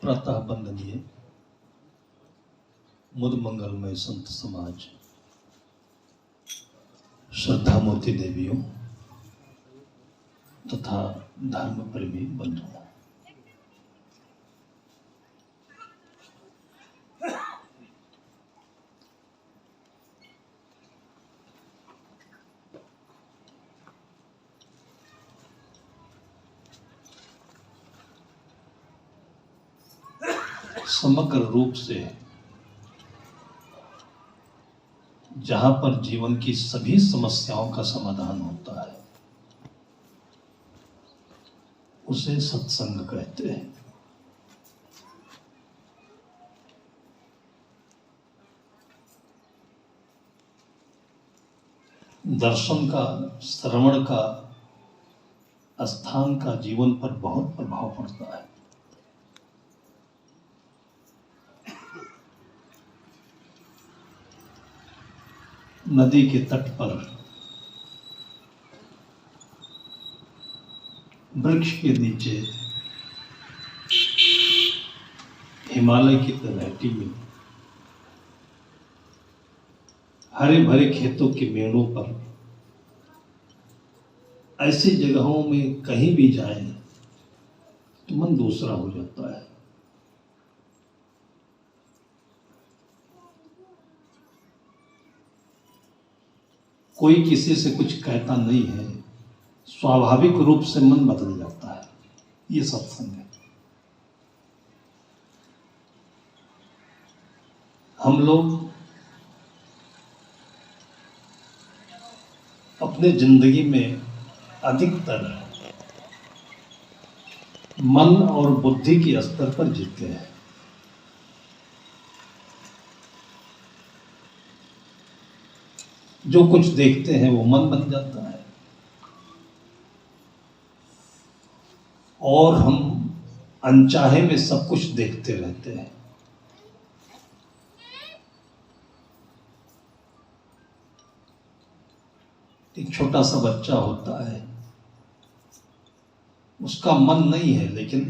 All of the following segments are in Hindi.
प्रातः वंदनीय मुद मंगलमय संत समाज, श्रद्धा मूर्ति देवियों तथा धर्म प्रेमी बंधुओं, समग्र रूप से जहां पर जीवन की सभी समस्याओं का समाधान होता है उसे सत्संग कहते हैं। दर्शन का, श्रवण का, स्थान का जीवन पर बहुत प्रभाव पड़ता है। नदी के तट पर वृक्ष के नीचे हिमालय की तलहटी में हरे भरे खेतों के मेड़ों पर ऐसी जगहों में कहीं भी जाए तो मन दूसरा हो जाता है। कोई किसी से कुछ कहता नहीं है, स्वाभाविक रूप से मन बदल जाता है। ये सत्संग है। हम लोग अपने जिंदगी में अधिकतर मन और बुद्धि के स्तर पर जीते हैं। जो कुछ देखते हैं वो मन बन जाता है और हम अनचाहे में सब कुछ देखते रहते हैं। एक छोटा सा बच्चा होता है, उसका मन नहीं है लेकिन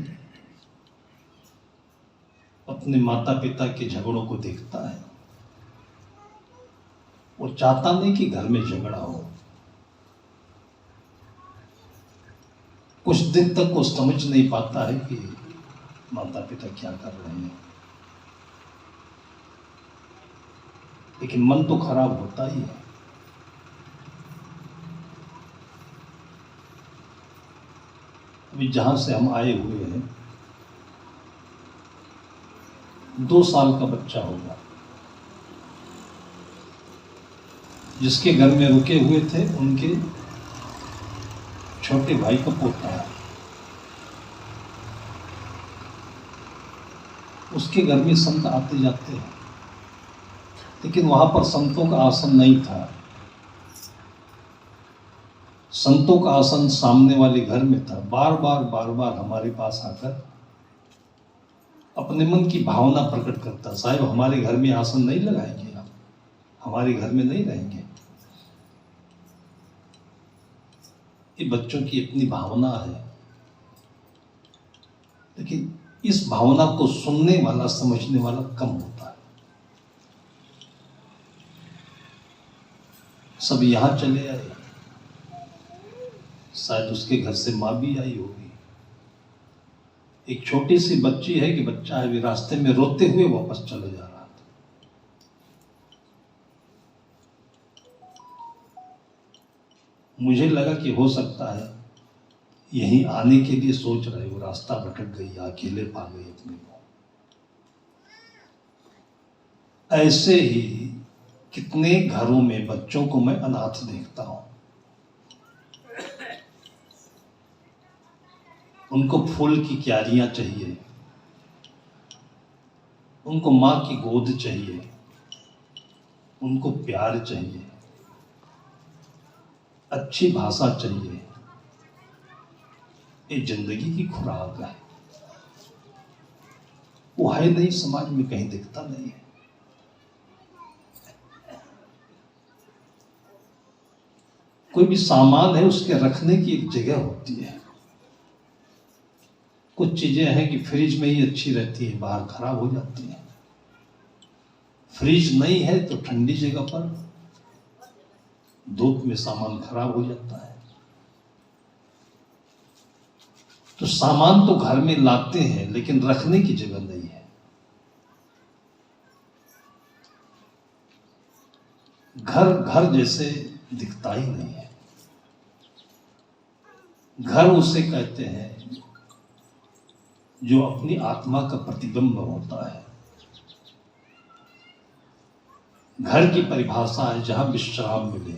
अपने माता पिता के झगड़ों को देखता है। वो चाहता नहीं कि घर में झगड़ा हो। कुछ दिन तक वो समझ नहीं पाता है कि माता पिता क्या कर रहे हैं, लेकिन मन तो खराब होता ही है। अभी जहां से हम आए हुए हैं 2 साल का बच्चा होगा, जिसके घर में रुके हुए थे उनके छोटे भाई का पोता है। उसके घर में संत आते जाते हैं, लेकिन वहां पर संतों का आसन नहीं था। संतों का आसन सामने वाले घर में था। बार बार हमारे पास आकर अपने मन की भावना प्रकट करता, साहब हमारे घर में आसन नहीं लगाएंगे, आप हमारे घर में नहीं रहेंगे। ये बच्चों की अपनी भावना है, लेकिन इस भावना को सुनने वाला, समझने वाला कम होता है। सब यहां चले आए, शायद उसके घर से माँ भी आई होगी। एक छोटी सी बच्ची है कि बच्चा है, भी रास्ते में रोते हुए वापस चले जा रहा था। मुझे लगा कि हो सकता है यहीं आने के लिए सोच रहे हो, रास्ता भटक गई, अकेले पा गई अपने को। ऐसे ही कितने घरों में बच्चों को मैं अनाथ देखता हूं। उनको फूल की क्यारियां चाहिए, उनको मां की गोद चाहिए, उनको प्यार चाहिए, अच्छी भाषा चाहिए। ये जिंदगी की खुराक है। वो है नहीं, समाज में कहीं दिखता नहीं है। कोई भी सामान है उसके रखने की एक जगह होती है। कुछ चीजें हैं कि फ्रिज में ही अच्छी रहती है, बाहर खराब हो जाती है। फ्रिज नहीं है तो ठंडी जगह पर धूप में सामान खराब हो जाता है। तो सामान तो घर में लाते हैं लेकिन रखने की जगह नहीं है। घर घर जैसे दिखता ही नहीं है। घर उसे कहते हैं जो अपनी आत्मा का प्रतिबिंब होता है। घर की परिभाषा है जहां विश्राम मिले,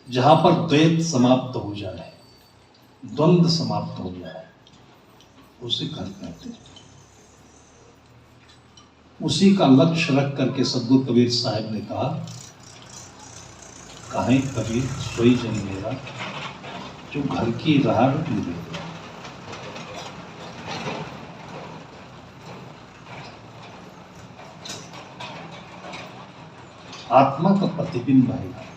जहां पर द्वैत समाप्त हो जाए, द्वंद्व समाप्त हो जाए, उसे घर कहते हैं। उसी का लक्ष्य रख करके सद्गुरु कबीर साहब ने कहा, कहे कबीर सोई जन मेरा जो घर की राह मिले। आत्मा का प्रतिबिंब है।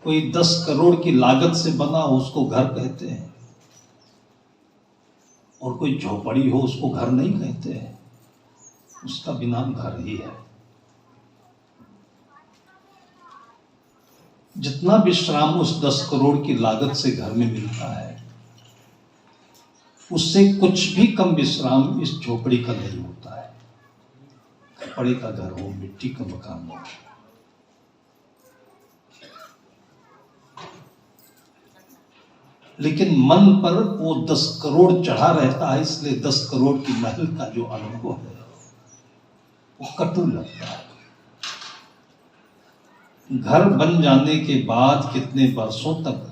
कोई 10 करोड़ की लागत से बना हो उसको घर कहते हैं, और कोई झोपड़ी हो उसको घर नहीं कहते हैं, उसका भी नाम घर ही है। जितना विश्राम उस 10 करोड़ की लागत से घर में मिलता है, उससे कुछ भी कम विश्राम इस झोपड़ी का नहीं होता है। कपड़े का घर हो, मिट्टी का मकान हो। लेकिन मन पर वो 10 करोड़ चढ़ा रहता है, इसलिए 10 करोड़ की महल का जो अनुभव है वो कटु लगता है। घर बन जाने के बाद कितने वर्षों तक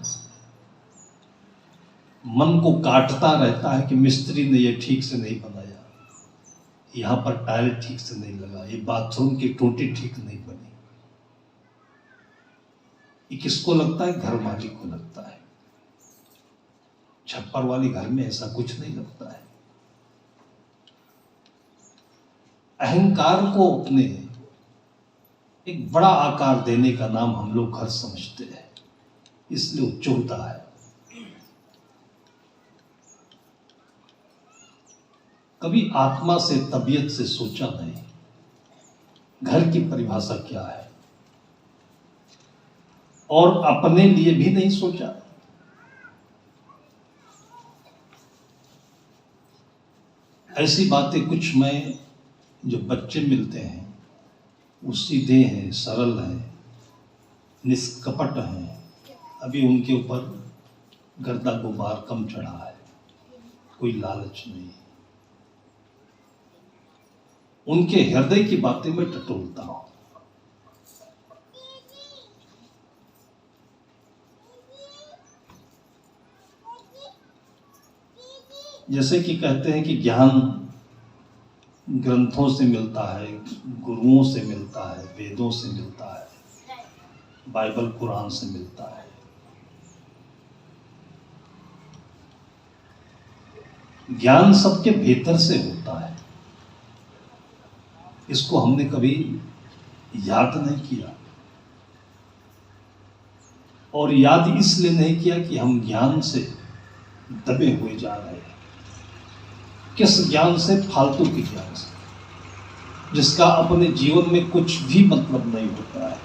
मन को काटता रहता है कि मिस्त्री ने ये ठीक से नहीं बनाया, यहां पर टाइल ठीक से नहीं लगा, ये बाथरूम की टोटी ठीक नहीं बनी। ये किसको लगता है? घर मालिक को लगता है। छप्पर वाली घर में ऐसा कुछ नहीं लगता है। अहंकार को अपने एक बड़ा आकार देने का नाम हम लोग घर समझते हैं, इसलिए उच्चता है। कभी आत्मा से, तबीयत से सोचा नहीं घर की परिभाषा क्या है, और अपने लिए भी नहीं सोचा। ऐसी बातें कुछ में जो बच्चे मिलते हैं वो सीधे हैं, सरल हैं, निष्कपट हैं। अभी उनके ऊपर गर्दा गुबार कम चढ़ा है, कोई लालच नहीं। उनके हृदय की बातें मैं टटोलता हूं। जैसे कि कहते हैं कि ज्ञान ग्रंथों से मिलता है, गुरुओं से मिलता है, वेदों से मिलता है, बाइबल कुरान से मिलता है। ज्ञान सबके भीतर से होता है, इसको हमने कभी याद नहीं किया, और याद इसलिए नहीं किया कि हम ज्ञान से दबे हुए जा रहे हैं। किस ज्ञान से? फालतू के ज्ञान से, जिसका अपने जीवन में कुछ भी मतलब नहीं होता है।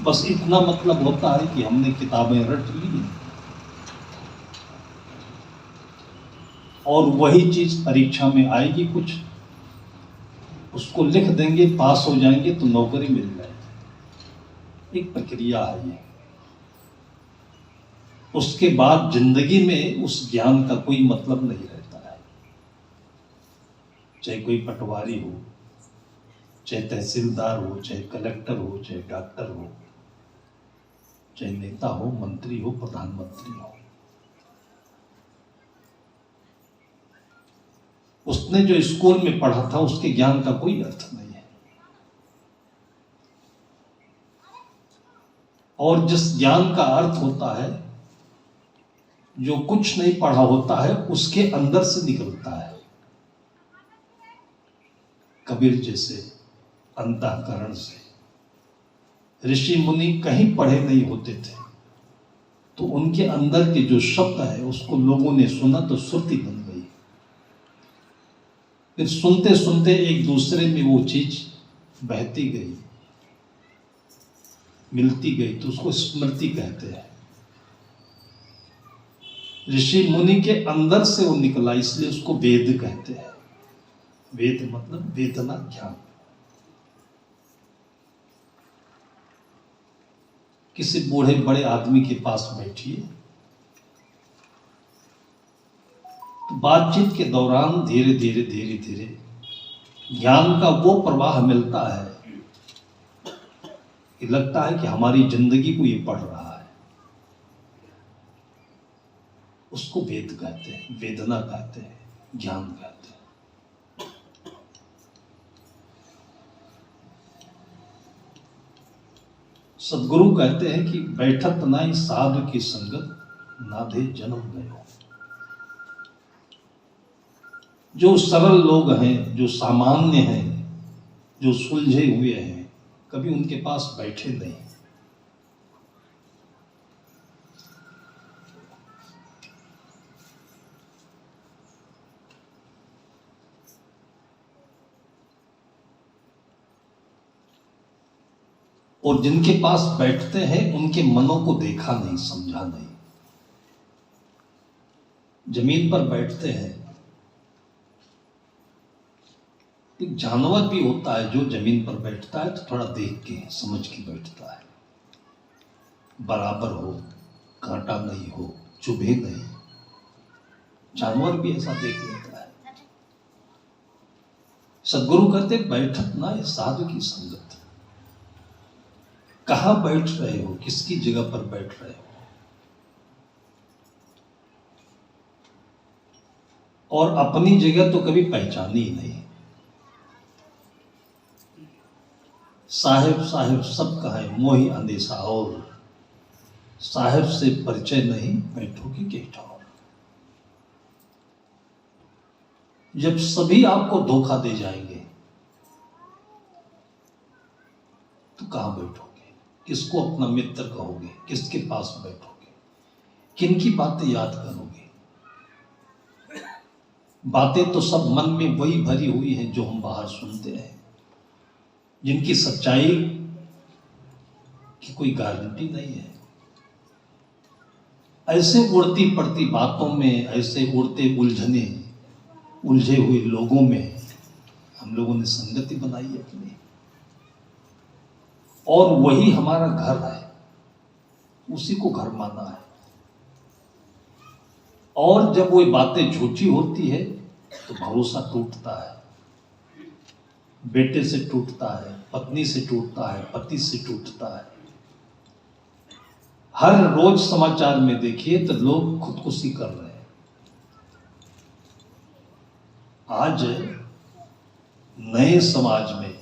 बस इतना मतलब होता है कि हमने किताबें रट ली और वही चीज परीक्षा में आएगी, कुछ उसको लिख देंगे, पास हो जाएंगे तो नौकरी मिल जाएगी। एक प्रक्रिया है ये। उसके बाद जिंदगी में उस ज्ञान का कोई मतलब नहीं रहता है। चाहे कोई पटवारी हो, चाहे तहसीलदार हो, चाहे कलेक्टर हो, चाहे डॉक्टर हो, चाहे नेता हो, मंत्री हो, प्रधानमंत्री हो, उसने जो स्कूल में पढ़ा था उसके ज्ञान का कोई अर्थ नहीं है। और जिस ज्ञान का अर्थ होता है जो कुछ नहीं पढ़ा होता है उसके अंदर से निकलता है। कबीर जैसे अंतःकरण से ऋषि मुनि कहीं पढ़े नहीं होते थे, तो उनके अंदर के जो शब्द है उसको लोगों ने सुना तो सुरती बन गई। फिर सुनते सुनते एक दूसरे में वो चीज बहती गई, मिलती गई, तो उसको स्मृति कहते हैं। ऋषि मुनि के अंदर से वो निकला, इसलिए उसको वेद कहते हैं। वेद मतलब वेदना ज्ञान। किसी बूढ़े बड़े आदमी के पास बैठिए, तो बातचीत के दौरान धीरे धीरे धीरे धीरे ज्ञान का वो प्रवाह मिलता है कि लगता है कि हमारी जिंदगी को ये पढ़ रहा है। उसको वेद कहते हैं, वेदना कहते हैं, ज्ञान कहते हैं। सदगुरु कहते हैं कि बैठत नाई साधु की संगत, नाधे जन्म गयो। जो सरल लोग हैं, जो सामान्य हैं, जो सुलझे हुए हैं, कभी उनके पास बैठे नहीं। और जिनके पास बैठते हैं उनके मनों को देखा नहीं, समझा नहीं। जमीन पर बैठते हैं, एक जानवर भी होता है जो जमीन पर बैठता है तो थोड़ा देख के समझ के बैठता है, बराबर हो, कांटा नहीं हो, चुभे नहीं। जानवर भी ऐसा देख लेता है। सदगुरु कहते बैठत ना साधु की संगत। कहां बैठ रहे हो, किसकी जगह पर बैठ रहे हो, और अपनी जगह तो कभी पहचानी ही नहीं। साहेब साहेब सब कहे मोहि अंदेशा, और साहेब से परिचय नहीं, बैठोगे के ठौर। जब सभी आपको धोखा दे जाएंगे तो कहां बैठोगे, किसको अपना मित्र कहोगे, किसके पास बैठोगे, किनकी बातें याद करोगे। बातें तो सब मन में वही भरी हुई हैं जो हम बाहर सुनते हैं, जिनकी सच्चाई की कोई गारंटी नहीं है। ऐसे उड़ती पड़ती बातों में, ऐसे उड़ते उलझे हुए लोगों में हम लोगों ने संगति बनाई अपनी, और वही हमारा घर है, उसी को घर माना है। और जब वो बातें झूठी होती है तो भरोसा टूटता है, बेटे से टूटता है, पत्नी से टूटता है, पति से टूटता है। हर रोज समाचार में देखिए तो लोग खुदकुशी कर रहे हैं। आज नए समाज में,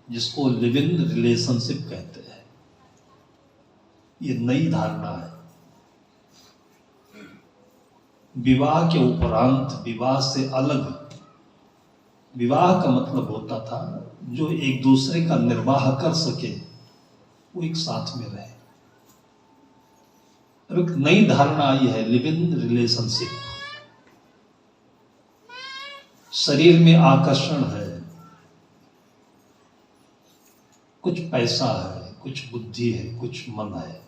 जिसको लिव इन रिलेशनशिप कहते हैं, ये नई धारणा है। विवाह के उपरांत, विवाह से अलग, विवाह का मतलब होता था जो एक दूसरे का निर्वाह कर सके वो एक साथ में रहे। अब एक नई धारणा आई है, लिव इन रिलेशनशिप। शरीर में आकर्षण है, कुछ पैसा है, कुछ बुद्धि है, कुछ मन है,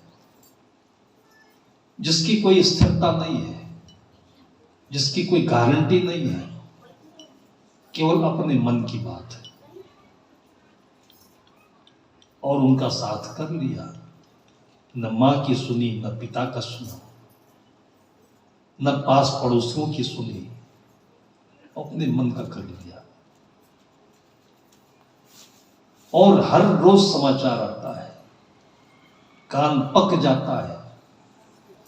जिसकी कोई स्थिरता नहीं है, जिसकी कोई गारंटी नहीं है, केवल अपने मन की बात है। और उनका साथ कर लिया, न मां की सुनी, न पिता का सुना, न पास पड़ोसियों की सुनी, अपने मन का कर लिया। और हर रोज समाचार आता है, कान पक जाता है।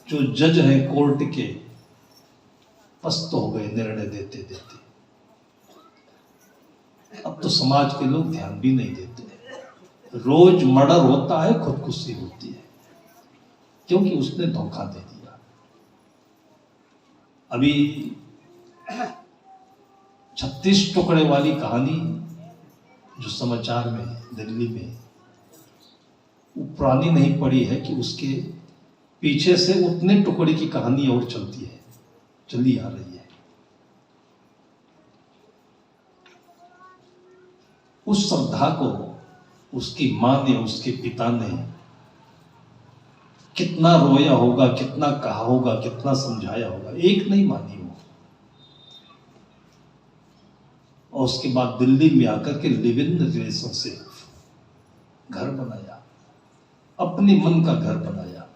जो जज हैं कोर्ट के, पस्त हो गए निर्णय देते देते। अब तो समाज के लोग ध्यान भी नहीं देते। रोज मर्डर होता है, खुदकुशी होती है, क्योंकि उसने धोखा दे दिया। अभी 36 टुकड़े वाली कहानी जो समाचार में दिल्ली में, वो पुरानी नहीं पड़ी है कि उसके पीछे से उतने टुकड़े की कहानी और चलती है, चली आ रही है। उस श्रद्धा को उसकी मां ने, उसके पिता ने कितना रोया होगा, कितना कहा होगा, कितना समझाया होगा, एक नहीं मानी वो। और उसके बाद दिल्ली में आकर के लिव इन रिलेशनशिप घर बनाया, अपने मन का घर बनाया।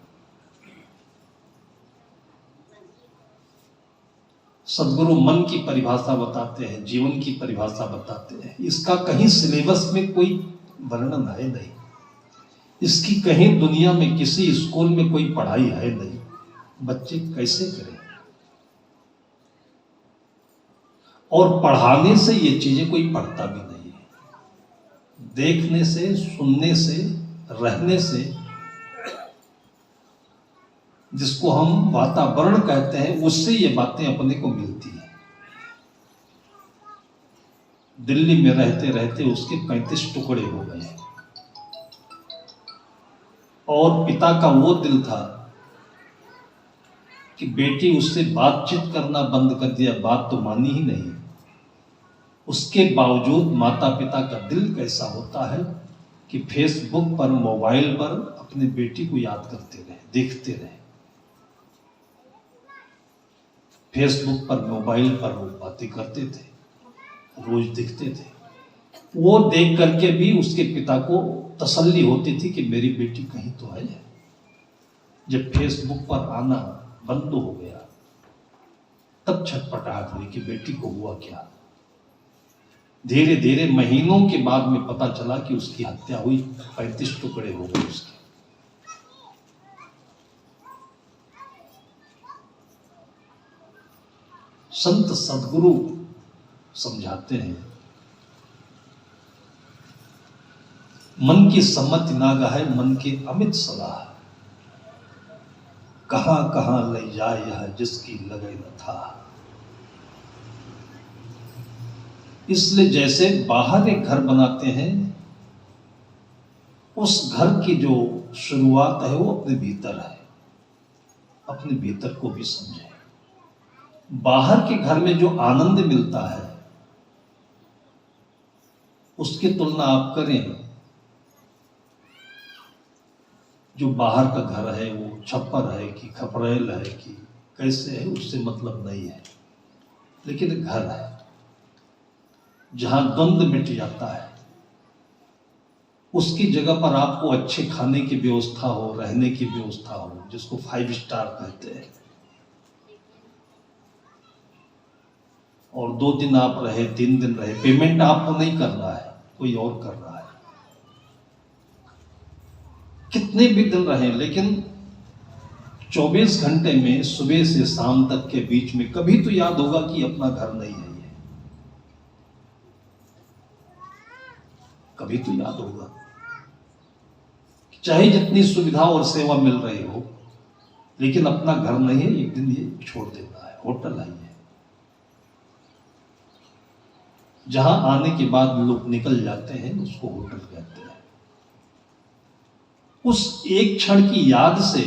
सदगुरु मन की परिभाषा बताते हैं, जीवन की परिभाषा बताते हैं। इसका कहीं सिलेबस में कोई वर्णन है नहीं, इसकी कहीं दुनिया में किसी स्कूल में कोई पढ़ाई है नहीं। बच्चे कैसे करें? और पढ़ाने से ये चीजें कोई पढ़ता भी नहीं है, देखने से, सुनने से, रहने से, जिसको हम वातावरण कहते हैं, उससे ये बातें अपने को मिलती हैं। दिल्ली में रहते रहते उसके 35 टुकड़े हो गए और पिता का वो दिल था कि बेटी उससे बातचीत करना बंद कर दिया, बात तो मानी ही नहीं। उसके बावजूद माता पिता का दिल कैसा होता है कि फेसबुक पर, मोबाइल पर अपने बेटी को याद करते रहे, देखते रहे। फेसबुक पर, मोबाइल पर वो बातें करते थे, रोज दिखते थे। वो देख करके भी उसके पिता को तसल्ली होती थी कि मेरी बेटी कहीं तो है। जब फेसबुक पर आना बंद हो गया तब छटपटाहट हुई कि बेटी को हुआ क्या। धीरे धीरे महीनों के बाद में पता चला कि उसकी हत्या हुई, 35 टुकड़े हो गए उसके। संत सदगुरु समझाते हैं, मन की सम्मति नागा है, मन की अमित सलाह, कहां कहां ले जाए यह जिसकी लगे न था। इसलिए जैसे बाहर एक घर बनाते हैं, उस घर की जो शुरुआत है वो अपने भीतर है, अपने भीतर को भी समझे। बाहर के घर में जो आनंद मिलता है उसकी तुलना आप करें, जो बाहर का घर है वो छप्पर है कि खपरेल है कि कैसे है, उससे मतलब नहीं है। लेकिन घर है जहां द्वंद्व मिट जाता है, उसकी जगह पर आपको अच्छे खाने की व्यवस्था हो, रहने की व्यवस्था हो, जिसको 5 स्टार कहते हैं, और 2 दिन आप रहे, 3 दिन रहे, पेमेंट आपको नहीं कर रहा है, कोई और कर रहा है। कितने भी दिन रहे, लेकिन 24 घंटे में सुबह से शाम तक के बीच में कभी तो याद होगा कि अपना घर नहीं है ये, कभी तो याद होगा। चाहे जितनी सुविधा और सेवा मिल रही हो, लेकिन अपना घर नहीं है, एक दिन ये छोड़ देता है। होटल है ये, जहां आने के बाद लोग निकल जाते हैं, उसको होटल कहते हैं। उस एक क्षण की याद से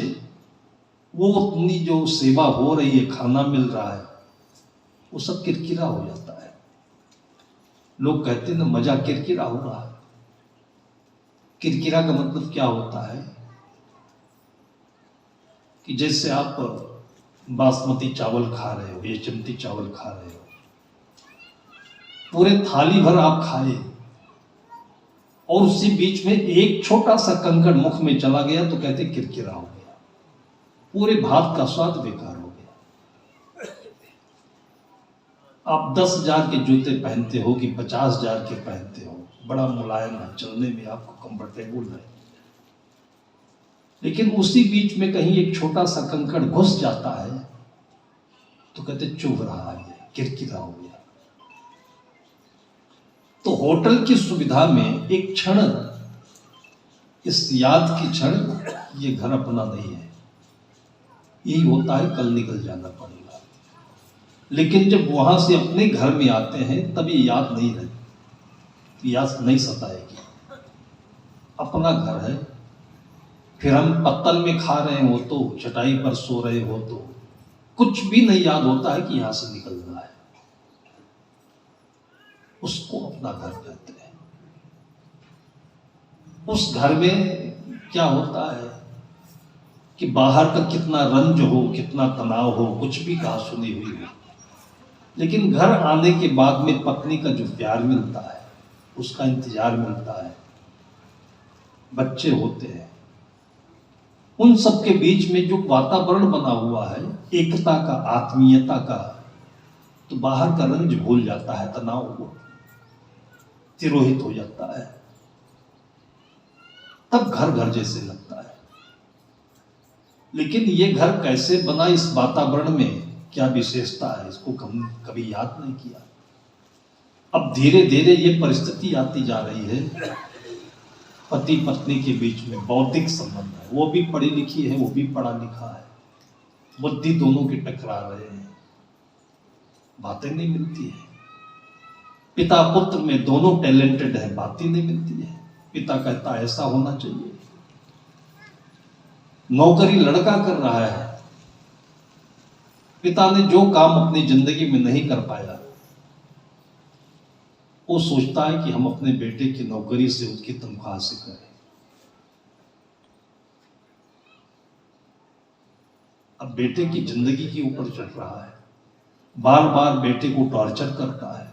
वो अपनी जो सेवा हो रही है, खाना मिल रहा है, वो सब किरकिरा हो जाता है। लोग कहते हैं ना, मजा किरकिरा हो रहा है। किरकिरा का मतलब क्या होता है कि जैसे आप बासमती चावल खा रहे हो, चमती चावल खा रहे हो, पूरे थाली भर आप खाए और उसी बीच में एक छोटा सा कंकड़ मुख में चला गया तो कहते किरकिरा हो गया, पूरे भात का स्वाद बेकार हो गया। आप 10,000 के जूते पहनते हो कि 50,000 के पहनते हो, बड़ा मुलायम है, चलने में आपको कंफर्टेबल है, लेकिन उसी बीच में कहीं एक छोटा सा कंकड़ घुस जाता है तो कहते चुभ रहा है, किरकिरा हो गया। तो होटल की सुविधा में एक क्षण, इस याद की क्षण, ये घर अपना नहीं है, यही होता है, कल निकल जाना पड़ेगा। लेकिन जब वहां से अपने घर में आते हैं तब ये याद नहीं रहती, याद नहीं सताएगी। अपना घर है, फिर हम पत्तल में खा रहे हो तो, चटाई पर सो रहे हो तो, कुछ भी नहीं याद होता है कि यहां से निकलना है। उसको अपना घर कहते हैं। उस घर में क्या होता है कि बाहर का कितना रंज हो, कितना तनाव हो, कुछ भी कहा सुनी हुई हो, लेकिन घर आने के बाद में पत्नी का जो प्यार मिलता है, उसका इंतजार मिलता है, बच्चे होते हैं, उन सब के बीच में जो वातावरण बना हुआ है एकता का, आत्मीयता का, तो बाहर का रंज भूल जाता है, तनाव को तिरोहित हो जाता है। तब घर घर जैसे लगता है। लेकिन ये घर कैसे बना, इस वातावरण में क्या विशेषता है, इसको कभी याद नहीं किया। अब धीरे धीरे ये परिस्थिति आती जा रही है, पति पत्नी के बीच में बौद्धिक संबंध है, वो भी पढ़ी लिखी है, वो भी पढ़ा लिखा है, बुद्धि दोनों की टकरा रहे हैं, बातें नहीं मिलती है। पिता पुत्र में दोनों टैलेंटेड है, बातें नहीं मिलती है। पिता कहता है ऐसा होना चाहिए, नौकरी लड़का कर रहा है, पिता ने जो काम अपनी जिंदगी में नहीं कर पाया, वो सोचता है कि हम अपने बेटे की नौकरी से उसकी तनख्वाह से करें। अब बेटे की जिंदगी के ऊपर चढ़ रहा है, बार बार बेटे को टॉर्चर करता है।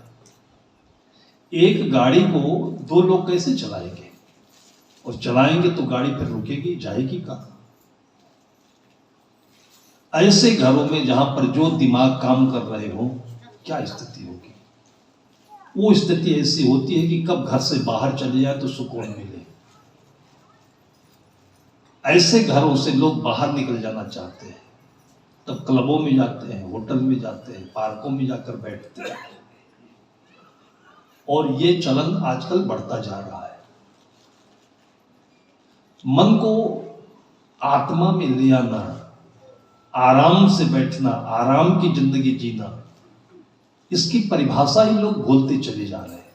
एक गाड़ी को दो लोग कैसे चलाएंगे, और चलाएंगे तो गाड़ी फिर रुकेगी, जाएगी कहां। ऐसे घरों में जहां पर जो दिमाग काम कर रहे हो, क्या स्थिति होगी। वो स्थिति ऐसी होती है कि कब घर से बाहर चले जाए तो सुकून मिले। ऐसे घरों से लोग बाहर निकल जाना चाहते हैं, तब क्लबों में जाते हैं, होटल में जाते हैं, पार्कों में जाकर बैठते हैं, और ये चलन आजकल बढ़ता जा रहा है। मन को आत्मा में ले आना, आराम से बैठना, आराम की जिंदगी जीना, इसकी परिभाषा ही लोग भूलते चले जा रहे हैं।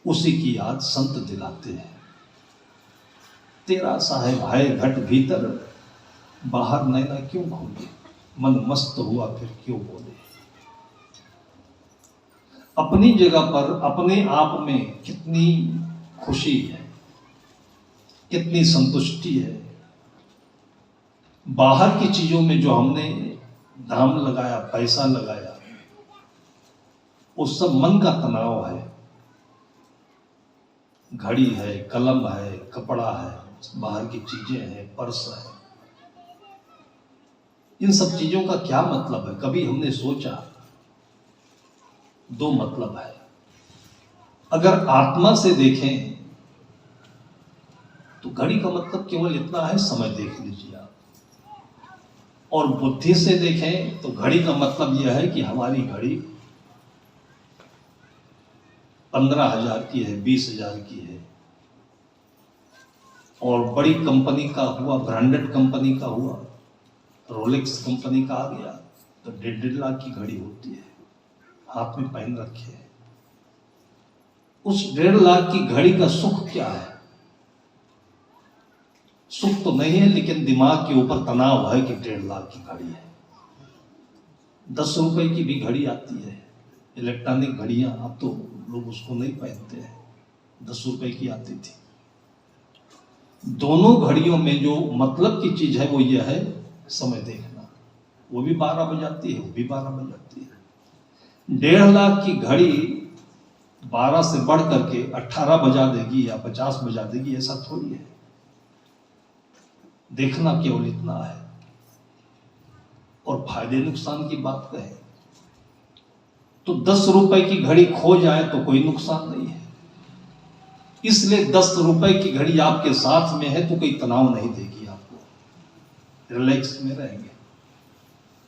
उसी की याद संत दिलाते हैं। तेरा साहेब है घट भीतर, बाहर नैना क्यों खोले, मन मस्त हुआ फिर क्यों बोले। अपनी जगह पर अपने आप में कितनी खुशी है, कितनी संतुष्टि है। बाहर की चीजों में जो हमने दाम लगाया, पैसा लगाया, उस सब मन का तनाव है। घड़ी है, कलम है, कपड़ा है, बाहर की चीजें हैं, पर्स है, इन सब चीजों का क्या मतलब है, कभी हमने सोचा। दो मतलब है। अगर आत्मा से देखें तो घड़ी का मतलब केवल इतना है, समय देख लीजिए आप। और बुद्धि से देखें तो घड़ी का मतलब यह है कि हमारी घड़ी 15,000 की है, 20,000 की है, और बड़ी कंपनी का हुआ, ब्रांडेड कंपनी का हुआ, रोलेक्स कंपनी का आ गया तो 1.5 लाख की घड़ी होती है, हाथ में पहन रखे है। उस 1.5 लाख की घड़ी का सुख क्या है? सुख तो नहीं है, लेकिन दिमाग के ऊपर तनाव है कि 1.5 लाख की घड़ी है। 10 रुपए की भी घड़ी आती है, इलेक्ट्रॉनिक घड़ियां, अब तो लोग उसको नहीं पहनते हैं, 10 रुपए की आती थी। दोनों घड़ियों में जो मतलब की चीज है वो यह है, समय देखना। वो भी 12 बजाती है, वो भी 12 बजाती है। 1.5 लाख की घड़ी 12 से बढ़ करके 18 बजा देगी या 50 बजा देगी, ऐसा थोड़ी है। देखना केवल इतना है। और फायदे नुकसान की बात करें तो 10 रुपए की घड़ी खो जाए तो कोई नुकसान नहीं है, इसलिए 10 रुपए की घड़ी आपके साथ में है तो कोई तनाव नहीं देगी आपको, रिलैक्स में रहेंगे।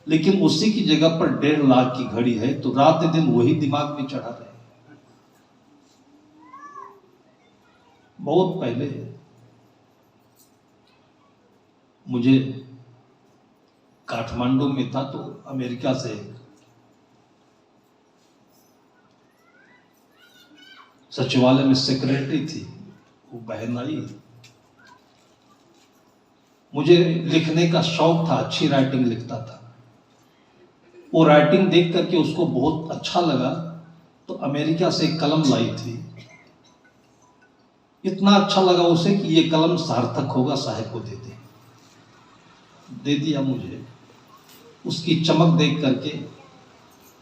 लेकिन उसी की जगह पर 1.5 लाख की घड़ी है तो रात दिन वही दिमाग में चढ़ा रहे। बहुत पहले मुझे काठमांडू में था तो अमेरिका से सचिवालय में सेक्रेटरी थी, वो बहन आई। मुझे लिखने का शौक था, अच्छी राइटिंग लिखता था। वो राइटिंग देख करके उसको बहुत अच्छा लगा तो अमेरिका से एक कलम लाई थी। इतना अच्छा लगा उसे कि ये कलम सार्थक होगा, साहब को दे दिया मुझे। उसकी चमक देख करके,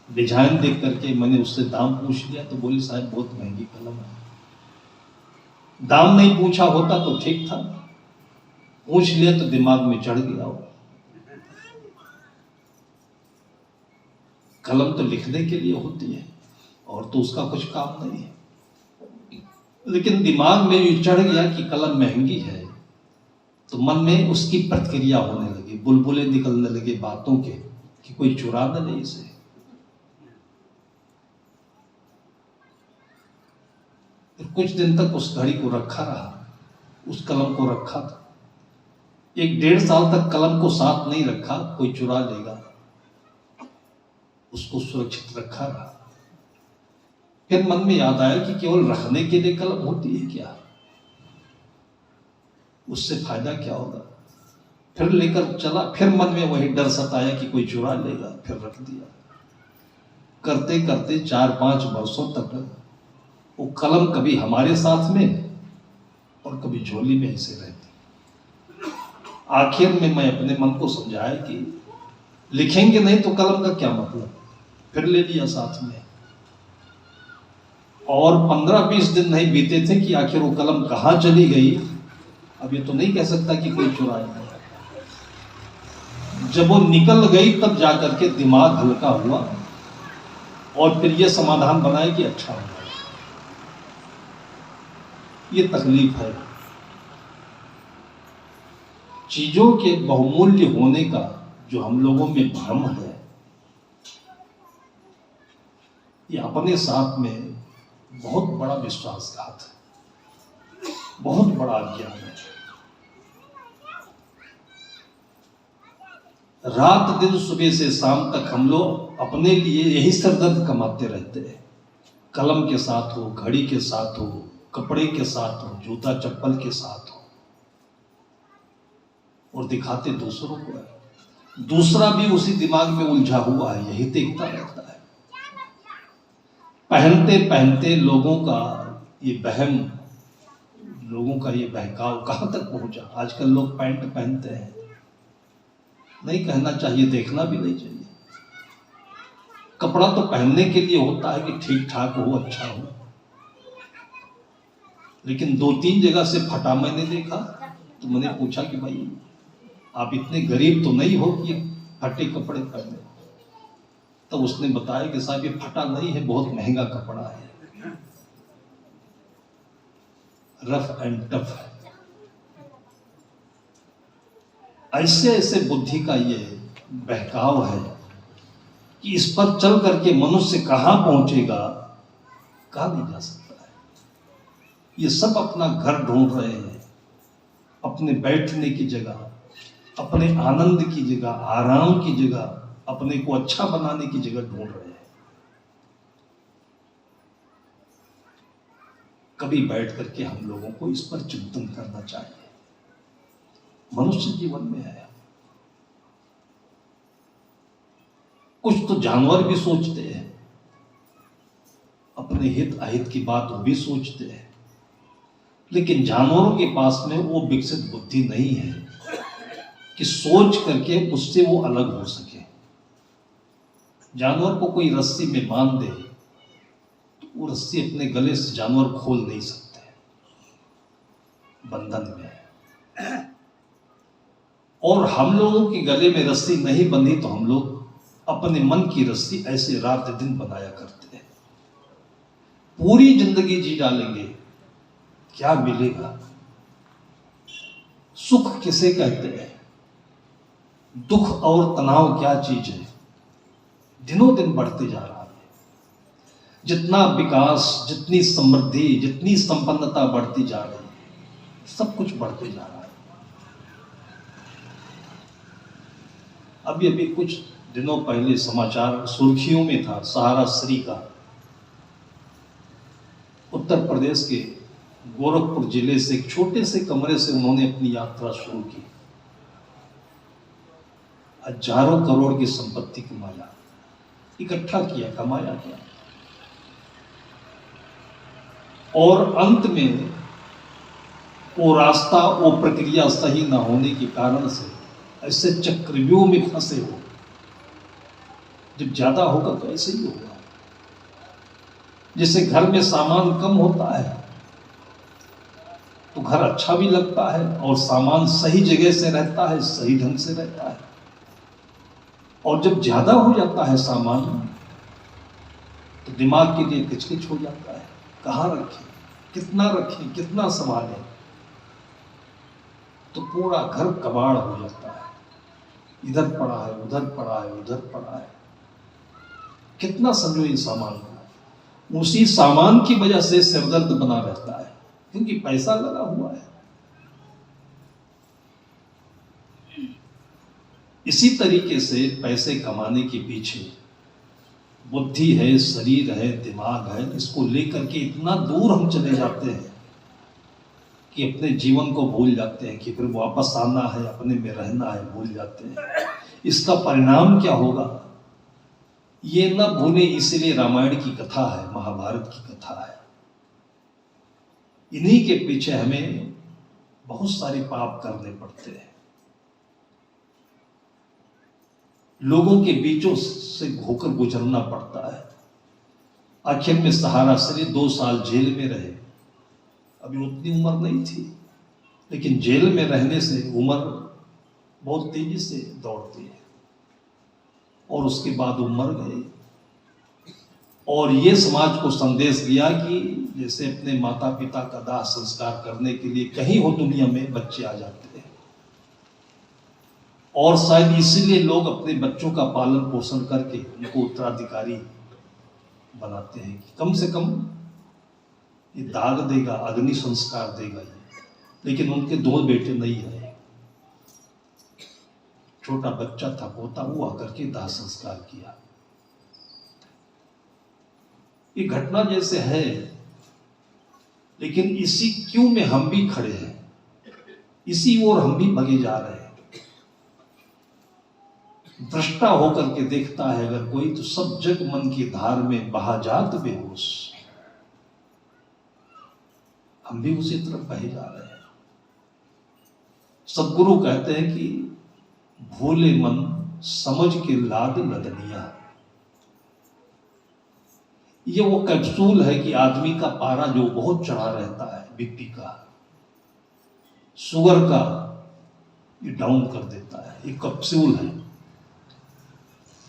डिजाइन देख करके मैंने उससे दाम पूछ लिया तो बोली साहब बहुत महंगी कलम है। दाम नहीं पूछा होता तो ठीक था, पूछ लिया तो दिमाग में चढ़ गया हो। कलम तो लिखने के लिए होती है और तो उसका कुछ काम नहीं है, लेकिन दिमाग में ये चढ़ गया कि कलम महंगी है तो मन में उसकी प्रतिक्रिया होने लगी, बुलबुले निकलने लगे बातों के कि कोई चुरा न ले इसे। फिर कुछ दिन तक उस घड़ी को रखा रहा, उस कलम को रखा था। 1-1.5 साल तक कलम को साथ नहीं रखा, कोई चुरा लेगा, उसको सुरक्षित रखा रहा। फिर मन में याद आया कि केवल रखने के लिए कलम होती है क्या, उससे फायदा क्या होगा। फिर लेकर चला, फिर मन में वही डर सताया कि कोई चुरा लेगा, फिर रख दिया। करते करते 4-5 वर्षों तक वो कलम कभी हमारे साथ में और कभी झोली में ऐसे रहती। आखिर में मैं अपने मन को समझाया कि लिखेंगे नहीं तो कलम का क्या मतलब, फिर ले लिया साथ में। और 15-20 दिन नहीं बीते थे कि आखिर वो कलम कहां चली गई। अब ये तो नहीं कह सकता कि कोई चुराया। जब वो निकल गई तब जाकर के दिमाग हल्का हुआ और फिर ये समाधान बनाया कि अच्छा हुआ। ये तकलीफ है, चीजों के बहुमूल्य होने का जो हम लोगों में भ्रम है, ये अपने साथ में बहुत बड़ा विश्वासघात है, बहुत बड़ा अज्ञान है। रात दिन सुबह से शाम तक हम लोग अपने लिए यही सरदर्द कमाते रहते हैं। कलम के साथ हो, घड़ी के साथ हो, कपड़े के साथ हो, जूता चप्पल के साथ हो, और दिखाते दूसरों को है। दूसरा भी उसी दिमाग में उलझा हुआ है, यही देखता रहता है। पहनते पहनते लोगों का ये बहम, लोगों का ये बहकाव कहां तक पहुंचा। आजकल लोग पैंट पहनते हैं, नहीं कहना चाहिए, देखना भी नहीं चाहिए। कपड़ा तो पहनने के लिए होता है कि ठीक ठाक हो, अच्छा हो, लेकिन 2-3 जगह से फटा मैंने देखा तो मैंने पूछा कि भाई आप इतने गरीब तो नहीं हो कि फटे कपड़े पहने। तो उसने बताया कि साहब ये फटा नहीं है, बहुत महंगा कपड़ा है, रफ एंड टफ है। ऐसे ऐसे बुद्धि का ये बहकाव है कि इस पर चल करके मनुष्य कहां पहुंचेगा, कहा नहीं जा सकता है। ये सब अपना घर ढूंढ रहे हैं, अपने बैठने की जगह, अपने आनंद की जगह, आराम की जगह, अपने को अच्छा बनाने की जगह ढूंढ रहे हैं। कभी बैठ करके हम लोगों को इस पर चिंतन करना चाहिए। मनुष्य जीवन में है, कुछ तो जानवर भी सोचते हैं, अपने हित अहित की बात वो भी सोचते हैं, लेकिन जानवरों के पास में वो विकसित बुद्धि नहीं है कि सोच करके उससे वो अलग हो सके। जानवर को कोई रस्सी में बांध दे तो वो रस्सी अपने गले से जानवर खोल नहीं सकते, बंधन में है। और हम लोगों के गले में रस्सी नहीं बंधी तो हम लोग अपने मन की रस्सी ऐसे रात दिन बनाया करते हैं। पूरी जिंदगी जी डालेंगे, क्या मिलेगा? सुख किसे कहते हैं? दुख और तनाव क्या चीज है? दिनों दिन बढ़ते जा रहा है। जितना विकास, जितनी समृद्धि, जितनी संपन्नता बढ़ती जा रही है, सब कुछ बढ़ते जा रहा है। अभी अभी कुछ दिनों पहले समाचार सुर्खियों में था, सहारा श्री का, उत्तर प्रदेश के गोरखपुर जिले से एक छोटे से कमरे से उन्होंने अपनी यात्रा शुरू की। हजारों करोड़ की संपत्ति कमाया, इकट्ठा किया, कमाया गया, और अंत में वो रास्ता, वो प्रक्रिया सही ना होने के कारण से ऐसे चक्रव्यूह में फंसे हो। जब ज्यादा होगा तो ऐसे ही होगा। जैसे घर में सामान कम होता है तो घर अच्छा भी लगता है, और सामान सही जगह से रहता है, सही ढंग से रहता है। और जब ज्यादा हो जाता है सामान तो दिमाग के लिए किचकिच हो जाता है, कहाँ रखें, कितना रखें, कितना संभालें। तो पूरा घर कबाड़ हो जाता है, इधर पड़ा है, उधर पड़ा है, उधर पड़ा है, कितना समझो इन सामान को। उसी सामान की वजह से सिरदर्द बना रहता है, क्योंकि पैसा लगा हुआ है। इसी तरीके से पैसे कमाने के पीछे बुद्धि है, शरीर है, दिमाग है, इसको लेकर के इतना दूर हम चले जाते हैं कि अपने जीवन को भूल जाते हैं, कि फिर वापस आना है, अपने में रहना है, भूल जाते हैं। इसका परिणाम क्या होगा ये न भूले, इसलिए रामायण की कथा है, महाभारत की कथा है। इन्हीं के पीछे हमें बहुत सारे पाप करने पड़ते हैं, लोगों के बीचों से होकर गुजरना पड़ता है। आखिर में सहारा श्री 2 साल जेल में रहे। अभी उतनी उम्र नहीं थी, लेकिन जेल में रहने से उम्र बहुत तेजी से दौड़ती है, और उसके बाद वो मर गए। और ये समाज को संदेश दिया कि जैसे अपने माता पिता का दाह संस्कार करने के लिए कहीं हो दुनिया में बच्चे आ जाते हैं, और शायद इसीलिए लोग अपने बच्चों का पालन पोषण करके उनको उत्तराधिकारी बनाते हैं कि कम से कम ये दाग देगा, अग्नि संस्कार देगा ये। लेकिन उनके 2 बेटे नहीं है, छोटा बच्चा था, पोता हुआ करके दाह संस्कार किया। ये घटना जैसे है, लेकिन इसी क्यों में हम भी खड़े हैं, इसी ओर हम भी भगे जा रहे हैं। दृष्टा होकर के देखता है अगर कोई, तो सब जग मन की धार में बहा जात बेहोश। हम भी उसी तरफ बहे जा रहे हैं। सदगुरु कहते हैं कि भोले मन समझ के लाद लदनिया। ये वो कैप्सूल है कि आदमी का पारा जो बहुत चढ़ा रहता है, बीपी का, शुगर का, ये डाउन कर देता है। ये कैप्सूल है।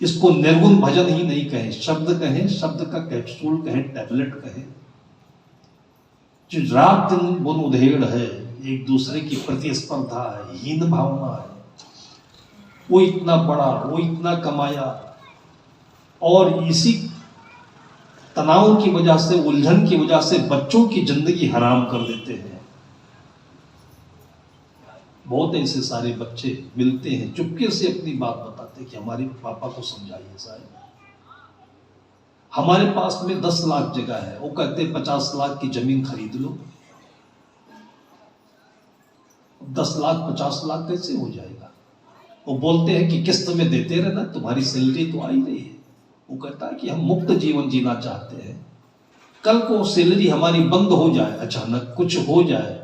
इसको निर्गुण भजन ही नहीं कहें, शब्द कहें, शब्द का कैप्सूल कहें, टैबलेट कहें। जो रात दिन बुन उधेड़ है, एक दूसरे की प्रतिस्पर्धा है, हीन भावना है, वो इतना बड़ा, वो इतना कमाया, और इसी तनाव की वजह से, उलझन की वजह से बच्चों की जिंदगी हराम कर देते हैं। बहुत ऐसे सारे बच्चे मिलते हैं, चुपके से अपनी बात बताते हैं कि हमारे पापा को समझाइए साहब, हमारे पास में 10 लाख जगह है, वो कहते हैं 50 लाख की जमीन खरीद लो। 10 लाख 50 लाख कैसे हो जाएगा? वो बोलते हैं कि किस्त में देते रहना, तुम्हारी सैलरी तो आई रही है। वो कहता है कि हम मुक्त जीवन जीना चाहते हैं, कल को सैलरी हमारी बंद हो जाए, अचानक कुछ हो जाए,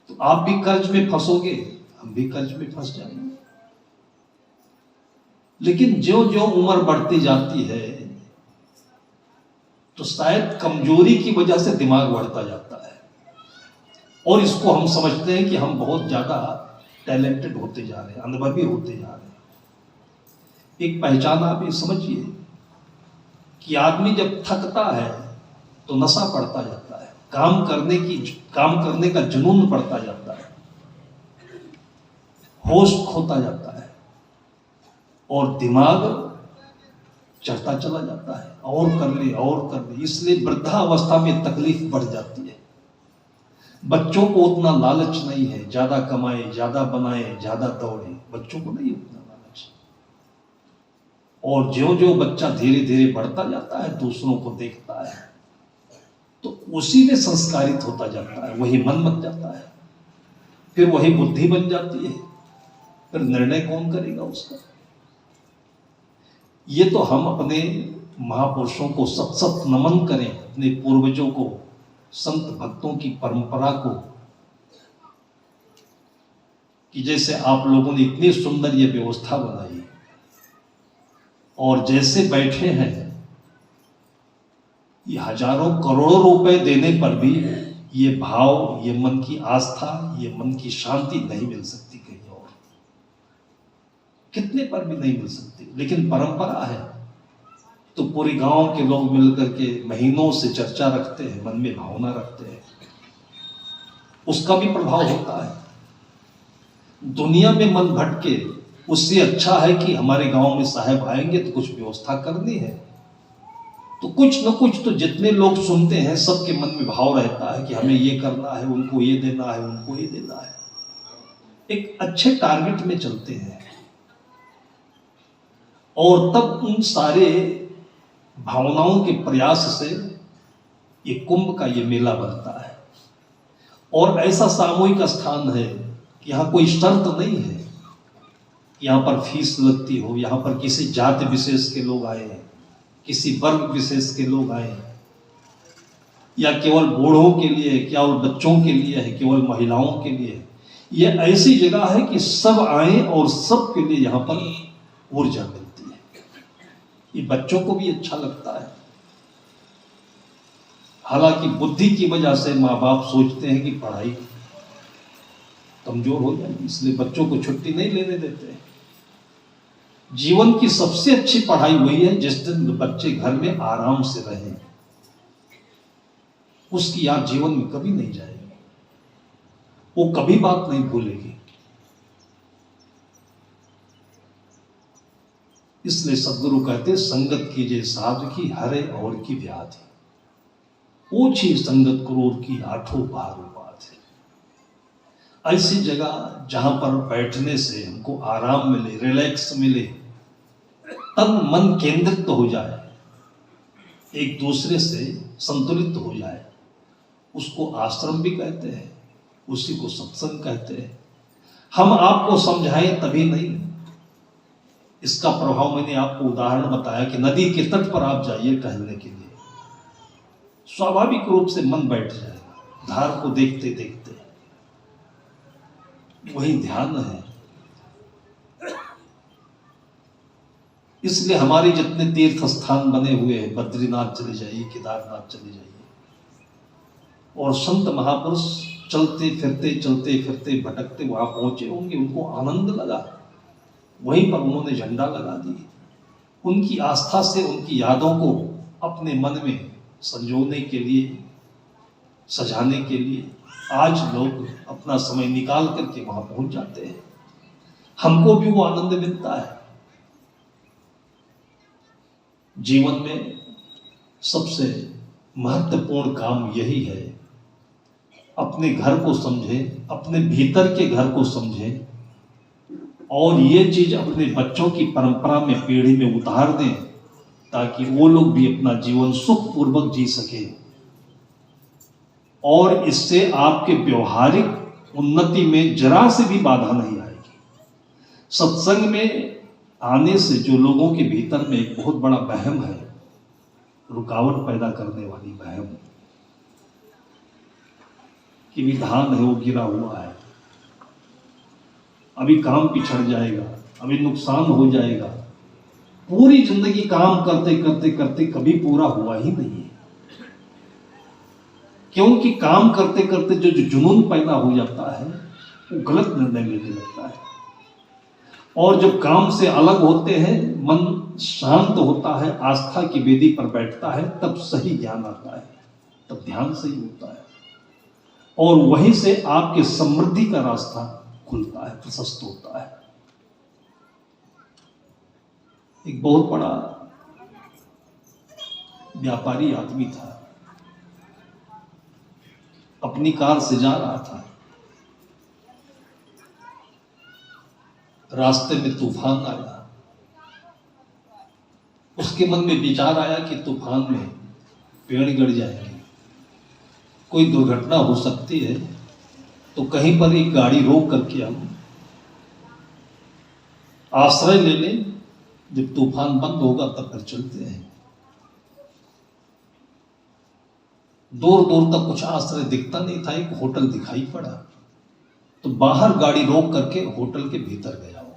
तो आप भी कर्ज में फंसोगे, हम भी कर्ज में फंस जाएंगे। लेकिन जो जो उम्र बढ़ती जाती है, तो शायद कमजोरी की वजह से दिमाग बढ़ता जाता है, और इसको हम समझते हैं कि हम बहुत ज्यादा टैलेंटेड होते जा रहे हैं, अनुभवी होते जा रहे हैं। एक पहचान आप ये समझिए कि आदमी जब थकता है तो नशा बढ़ता जाता है, काम करने का जुनून बढ़ता जाता है, होश खोता जाता है, और दिमाग चढ़ता चला जाता है, और कर ले, और कर ले। इसलिए वृद्धावस्था में तकलीफ बढ़ जाती है। बच्चों को उतना लालच नहीं है, ज्यादा कमाए, ज्यादा बनाए, ज्यादा दौड़े, बच्चों को नहीं उतना लालच। और ज्यों ज्यों बच्चा धीरे धीरे बढ़ता जाता है, दूसरों को देखता है, तो उसी में संस्कारित होता जाता है, वही मन बन जाता है, फिर वही बुद्धि बन जाती है, फिर निर्णय कौन करेगा उसका। ये तो हम अपने महापुरुषों को सत सत नमन करें, अपने पूर्वजों को, संत भक्तों की परंपरा को, कि जैसे आप लोगों ने इतनी सुंदर ये व्यवस्था बनाई और जैसे बैठे हैं, ये हजारों करोड़ों रुपए देने पर भी ये भाव, ये मन की आस्था, ये मन की शांति नहीं मिल सकती कहीं और, कितने पर भी नहीं मिल सकती। लेकिन परंपरा है तो पूरे गांव के लोग मिलकर के महीनों से चर्चा रखते हैं, मन में भावना रखते हैं, उसका भी प्रभाव होता है। दुनिया में मन भटके, उससे अच्छा है कि हमारे गांव में साहब आएंगे तो कुछ व्यवस्था करनी है, तो कुछ न कुछ तो जितने लोग सुनते हैं सबके मन में भाव रहता है कि हमें ये करना है, उनको ये देना है, उनको ये देना है, एक अच्छे टारगेट में चलते हैं। और तब उन सारे भावनाओं के प्रयास से ये कुंभ का ये मेला बनता है। और ऐसा सामूहिक स्थान है कि यहाँ कोई शर्त नहीं है, यहाँ पर फीस लगती हो, यहाँ पर किसी जाति विशेष के लोग आए हैं, किसी वर्ग विशेष के लोग आए हैं, या केवल बूढ़ों के लिए, केवल बच्चों के लिए है, केवल महिलाओं के लिए। ये ऐसी जगह है कि सब आए और सब के लिए यहाँ पर ऊर्जा मिलती है। ये बच्चों को भी अच्छा लगता है। हालांकि बुद्धि की वजह से माँ बाप सोचते हैं कि पढ़ाई कमजोर हो जाएगी, इसलिए बच्चों को छुट्टी नहीं लेने देते हैं। जीवन की सबसे अच्छी पढ़ाई वही है जिस दिन बच्चे घर में आराम से रहें, उसकी याद जीवन में कभी नहीं जाएगी, वो कभी बात नहीं भूलेगी। इसलिए सदगुरु कहते संगत कीजिए साधु की, हरे और की व्याधि, ओछी संगत क्रूर की, आठों बार उपाधि। ऐसी जगह जहां पर बैठने से हमको आराम मिले, रिलैक्स मिले, तब मन केंद्रित हो जाए, एक दूसरे से संतुलित हो जाए, उसको आश्रम भी कहते हैं, उसी को सत्संग कहते हैं। हम आपको समझाएं तभी नहीं, इसका प्रभाव मैंने आपको उदाहरण बताया कि नदी के तट पर आप जाइए टहलने के लिए, स्वाभाविक रूप से मन बैठ जाएगा, धार को देखते देखते। वही ध्यान है। इसलिए हमारे जितने तीर्थ स्थान बने हुए हैं, बद्रीनाथ चले जाइए, केदारनाथ चले जाइए, और संत महापुरुष चलते फिरते भटकते वहां पहुंचे होंगे, उनको आनंद लगा, वहीं पर उन्होंने झंडा लगा दिए। उनकी आस्था से उनकी यादों को अपने मन में संजोने के लिए, सजाने के लिए आज लोग अपना समय निकाल करके वहां पहुंच जाते हैं। हमको भी वो आनंद मिलता है। जीवन में सबसे महत्वपूर्ण काम यही है, अपने घर को समझें, अपने भीतर के घर को समझें, और ये चीज अपने बच्चों की परंपरा में, पीढ़ी में उतार दें, ताकि वो लोग भी अपना जीवन सुखपूर्वक जी सके। और इससे आपके व्यवहारिक उन्नति में जरा से भी बाधा नहीं आएगी। सत्संग में आने से जो लोगों के भीतर में एक बहुत बड़ा वहम है, रुकावट पैदा करने वाली वहम, कि विधान है वो गिरा हुआ है, अभी काम पिछड़ जाएगा, अभी नुकसान हो जाएगा, पूरी जिंदगी काम करते करते करते कभी पूरा हुआ ही नहीं है। क्योंकि काम करते करते जो जुनून पैदा हो जाता है, वो गलत निर्णय लेने लगता है। और जब काम से अलग होते हैं, मन शांत होता है, आस्था की वेदी पर बैठता है, तब सही ज्ञान आता है, तब ध्यान सही होता है, और वहीं से आपके समृद्धि का रास्ता खुलता है, प्रशस्त होता है। एक बहुत बड़ा व्यापारी आदमी था, अपनी कार से जा रहा था, रास्ते में तूफान आया, उसके मन में विचार आया कि तूफान में पेड़ गिर जाएंगे, कोई दुर्घटना हो सकती है, तो कहीं पर एक गाड़ी रोक करके हम आश्रय ले लें, जब तूफान बंद होगा तब फिर चलते हैं। दूर दूर तक कुछ आश्रय दिखता नहीं था, एक होटल दिखाई पड़ा, तो बाहर गाड़ी रोक करके होटल के भीतर गया। वो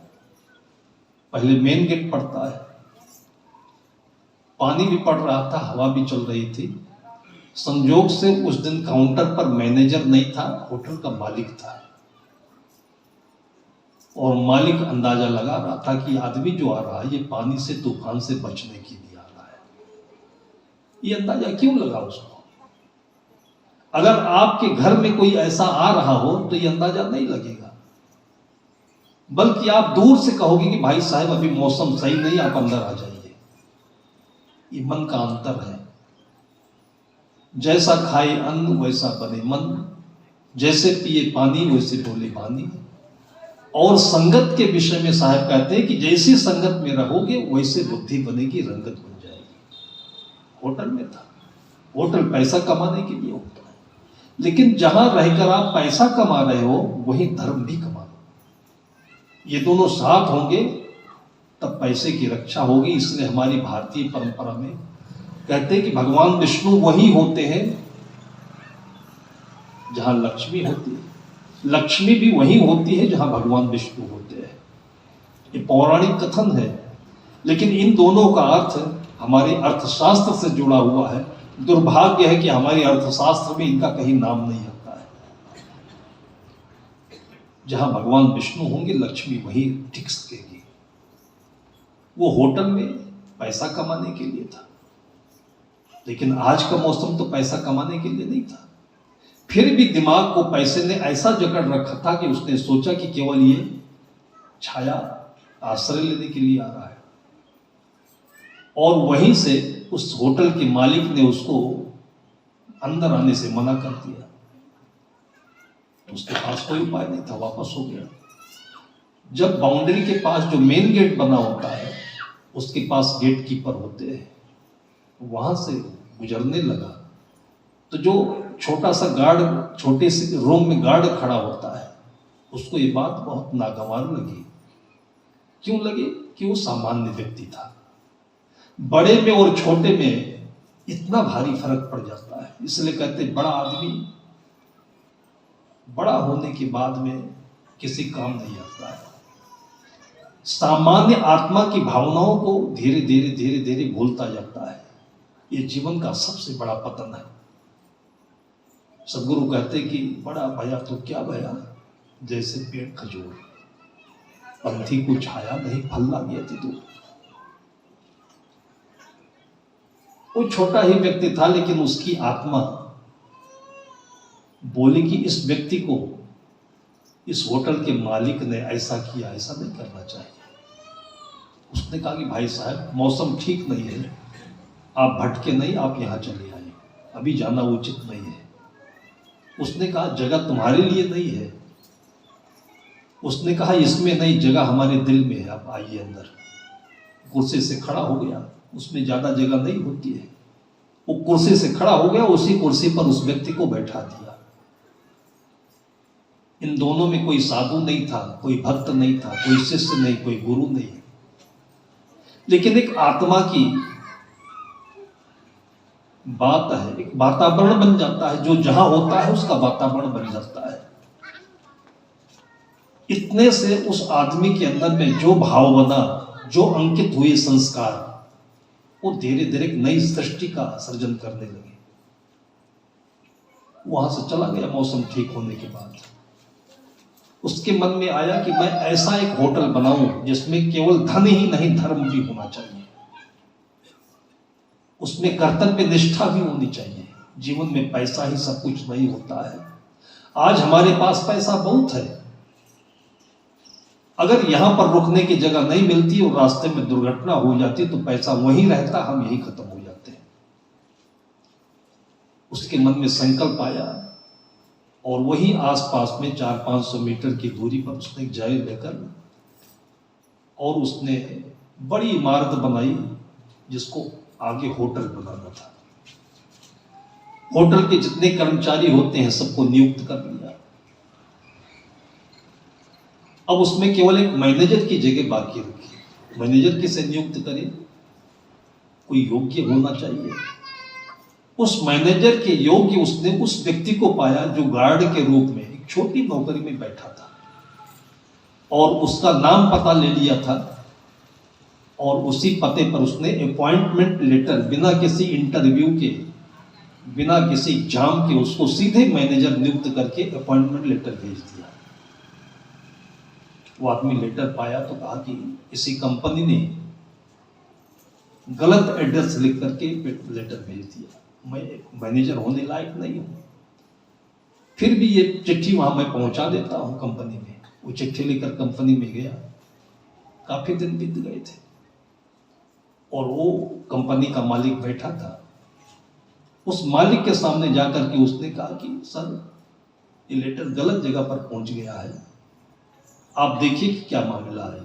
पहले मेन गेट पड़ता है, पानी भी पड़ रहा था, हवा भी चल रही थी। संयोग से उस दिन काउंटर पर मैनेजर नहीं था, होटल का मालिक था, और मालिक अंदाजा लगा रहा था कि आदमी जो आ रहा है ये पानी से, तूफान से बचने के लिए आ रहा है। ये अंदाजा क्यों लगा उसको? अगर आपके घर में कोई ऐसा आ रहा हो तो ये अंदाजा नहीं लगेगा, बल्कि आप दूर से कहोगे कि भाई साहब अभी मौसम सही नहीं, आप अंदर आ जाइए। ये मन का अंतर है। जैसा खाए अन्न वैसा बने मन, जैसे पिए पानी वैसे डोले पानी। और संगत के विषय में साहब कहते हैं कि जैसी संगत में रहोगे वैसे बुद्धि बनेगी, रंगत बन जाएगी। होटल में था, होटल पैसा कमाने के लिए होता है, लेकिन जहां रहकर आप पैसा कमा रहे हो वही धर्म भी कमा लो। ये दोनों साथ होंगे तब पैसे की रक्षा होगी। इसलिए हमारी भारतीय परंपरा में कहते हैं कि भगवान विष्णु वही होते हैं जहां लक्ष्मी होती है, लक्ष्मी भी वही होती है जहां भगवान विष्णु होते हैं। ये पौराणिक कथन है, लेकिन इन दोनों का अर्थ हमारे अर्थशास्त्र से जुड़ा हुआ है। दुर्भाग्य है कि हमारे अर्थशास्त्र में इनका कहीं नाम नहीं आता है। जहां भगवान विष्णु होंगे लक्ष्मी वहीं टिक सकेगी। वो होटल में पैसा कमाने के लिए था, लेकिन आज का मौसम तो पैसा कमाने के लिए नहीं था। फिर भी दिमाग को पैसे ने ऐसा जकड़ रखा था कि उसने सोचा कि केवल ये छाया आश्रय लेने के लिए आ रहा है, और वहीं से उस होटल के मालिक ने उसको अंदर आने से मना कर दिया। तो उसके पास कोई उपाय नहीं था, वापस हो गया। जब बाउंड्री के पास जो मेन गेट बना होता है उसके पास गेट कीपर होते हैं, वहां से गुजरने लगा तो जो छोटा सा गार्ड, छोटे से रूम में गार्ड खड़ा होता है, उसको ये बात बहुत नागवार लगी। क्यों लगी? कि वो सामान्य व्यक्ति था। बड़े में और छोटे में इतना भारी फर्क पड़ जाता है। इसलिए कहते बड़ा आदमी बड़ा होने के बाद में किसी काम नहीं आता है। सामान्य आत्मा की भावनाओं को धीरे धीरे धीरे धीरे भूलता जाता है। ये जीवन का सबसे बड़ा पतन है। सदगुरु कहते कि बड़ा भया तो क्या भया, जैसे पेड़ खजूर, पंथी को छाया नहीं फल ला गया थी। तो वो छोटा ही व्यक्ति था, लेकिन उसकी आत्मा बोली कि इस व्यक्ति को, इस होटल के मालिक ने ऐसा किया, ऐसा नहीं करना चाहिए। उसने कहा कि भाई साहब मौसम ठीक नहीं है, आप भटके नहीं, आप यहां चले आए, अभी जाना उचित नहीं है। उसने कहा जगह तुम्हारे लिए नहीं है। उसने कहा इसमें नहीं, जगह हमारे दिल में है, आप आइए अंदर। कुर्सी से खड़ा हो गया, उसमें ज्यादा जगह नहीं होती है। वो कुर्सी से खड़ा हो गया, उसी कुर्सी पर उस व्यक्ति को बैठा दिया। इन दोनों में कोई साधु नहीं था, कोई भक्त नहीं था, कोई शिष्य नहीं, कोई गुरु नहीं, लेकिन एक आत्मा की बात है, एक वातावरण बन जाता है। जो जहां होता है उसका वातावरण बन जाता है। इतने से उस आदमी के अंदर में जो भाव बना, जो अंकित हुए संस्कार, वो धीरे धीरे एक नई सृष्टि का सर्जन करने लगे। वहां से चला गया मौसम ठीक होने के बाद। उसके मन में आया कि मैं ऐसा एक होटल बनाऊं जिसमें केवल धन ही नहीं, धर्म भी होना चाहिए, उसमें कर्तव्य निष्ठा भी होनी चाहिए। जीवन में पैसा ही सब कुछ नहीं होता है। आज हमारे पास पैसा बहुत है, अगर यहां पर रुकने की जगह नहीं मिलती और रास्ते में दुर्घटना हो जाती तो पैसा वहीं रहता, हम यहीं खत्म हो जाते हैं। उसके मन में संकल्प आया और वही आसपास में 400-500 मीटर की दूरी पर उसने एक जगह लेकर और उसने बड़ी इमारत बनाई जिसको आगे होटल बनाना था। होटल के जितने कर्मचारी होते हैं सबको नियुक्त कर लिया। अब उसमें केवल एक मैनेजर की जगह बाकी रखी। मैनेजर किसे नियुक्त करे? कोई योग्य होना चाहिए। उस मैनेजर के योग्य उसने उस व्यक्ति को पाया जो गार्ड के रूप में एक छोटी नौकरी में बैठा था, और उसका नाम पता ले लिया था, और उसी पते पर उसने अपॉइंटमेंट लेटर बिना किसी इंटरव्यू के, बिना किसी एग्जाम के उसको सीधे मैनेजर नियुक्त करके अपॉइंटमेंट लेटर भेज दिया। वो आदमी लेटर पाया तो कहा कि इसी कंपनी ने गलत एड्रेस लिख करके लेटर भेज दिया, मैं मैनेजर होने लायक नहीं हूं। फिर भी ये चिट्ठी वहां मैं पहुंचा देता हूं कंपनी में। वो चिट्ठी लेकर कंपनी में गया। काफी दिन बीत गए थे और वो कंपनी का मालिक बैठा था। उस मालिक के सामने जाकर के उसने कहा कि सर, ये लेटर गलत जगह पर पहुंच गया है, आप देखिए कि क्या मामला है।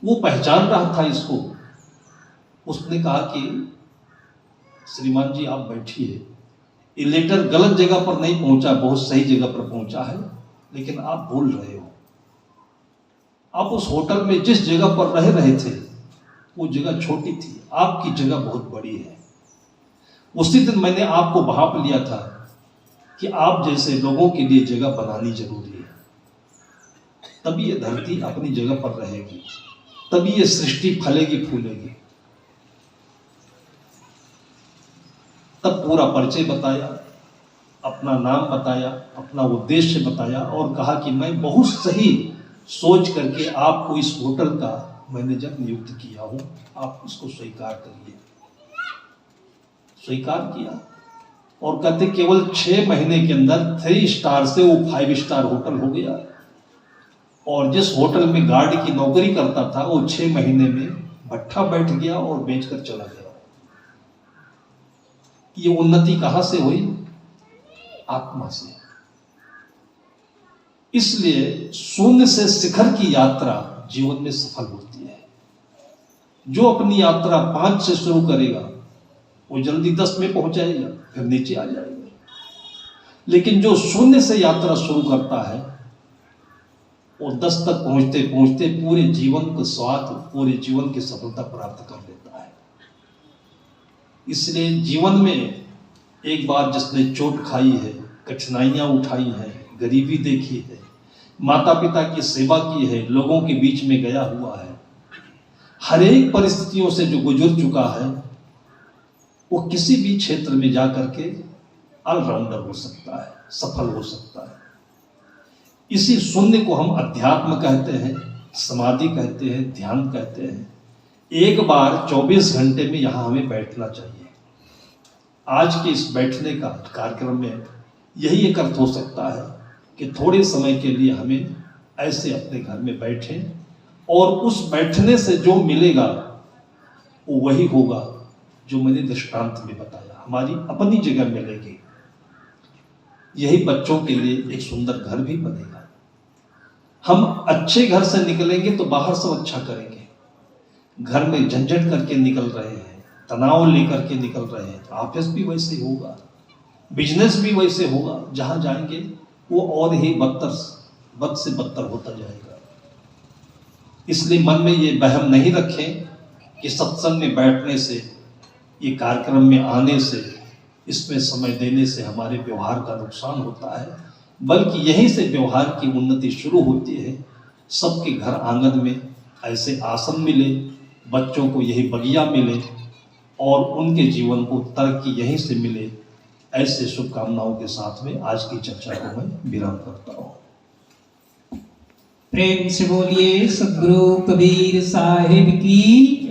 वो पहचान रहा था इसको। उसने कहा कि श्रीमान जी आप बैठिए, ये लेटर गलत जगह पर नहीं पहुंचा, बहुत सही जगह पर पहुंचा है, लेकिन आप भूल रहे हो। आप उस होटल में जिस जगह पर रह रहे थे वो जगह छोटी थी, आपकी जगह बहुत बड़ी है। उसी दिन मैंने आपको भाप लिया था कि आप जैसे लोगों के लिए जगह बनानी जरूरी है, तभी ये धरती अपनी जगह पर रहेगी, तभी ये सृष्टि फलेगी फूलेगी। तब पूरा परिचय बताया, अपना नाम बताया, अपना उद्देश्य बताया और कहा कि मैं बहुत सही सोच करके आपको इस होटल का मैनेजर नियुक्त किया हूं, आप इसको स्वीकार करिए। स्वीकार किया और कहते केवल 6 महीने के अंदर 3 स्टार से वो 5 स्टार होटल हो गया। और जिस होटल में गार्ड की नौकरी करता था वो 6 महीने में भट्ठा बैठ गया और बेचकर चला गया। ये उन्नति कहां से हुई? आत्मा से। इसलिए शून्य से शिखर की यात्रा जीवन में सफल होती है। जो अपनी यात्रा 5 से शुरू करेगा वो जल्दी 10 में पहुंच जाएगा, फिर नीचे आ जाएगा। लेकिन जो शून्य से यात्रा शुरू करता है वो 10 तक पहुंचते पहुंचते पूरे जीवन का स्वाद, पूरे जीवन की सफलता प्राप्त कर लेता है। इसलिए जीवन में एक बार जिसने चोट खाई है, कठिनाइयां उठाई हैं, गरीबी देखी है, माता पिता की सेवा की है, लोगों के बीच में गया हुआ है, हर एक परिस्थितियों से जो गुजर चुका है, वो किसी भी क्षेत्र में जाकर के ऑलराउंडर हो सकता है, सफल हो सकता है। इसी शून्य को हम अध्यात्म कहते हैं, समाधि कहते हैं, ध्यान कहते हैं। एक बार 24 घंटे में यहां हमें बैठना चाहिए। आज के इस बैठने का कार्यक्रम में यही एक अर्थ हो सकता है कि थोड़े समय के लिए हमें ऐसे अपने घर में बैठें और उस बैठने से जो मिलेगा वो वही होगा जो मैंने दृष्टांत में बताया, हमारी अपनी जगह मिलेगी। यही बच्चों के लिए एक सुंदर घर भी बनेगा। हम अच्छे घर से निकलेंगे तो बाहर सब अच्छा करेंगे। घर में झंझट करके निकल रहे हैं, तनाव लेकर के निकल रहे हैं, तो ऑफिस भी वैसे ही होगा, बिजनेस भी वैसे होगा। जहां जाएंगे वो और ही बद से बदतर होता जाएगा। इसलिए मन में ये वहम नहीं रखें कि सत्संग में बैठने से, ये कार्यक्रम में आने से, इसमें समय देने से हमारे व्यवहार का नुकसान होता है, बल्कि यहीं से व्यवहार की उन्नति शुरू होती है। सबके घर आंगन में ऐसे आसन मिले, बच्चों को यही बगिया मिले और उनके जीवन को तरक्की यहीं से मिले। ऐसे शुभकामनाओं के साथ में आज की चर्चा को मैं विराम करता हूँ। प्रेम से बोलिए सद्गुरु कबीर साहिब की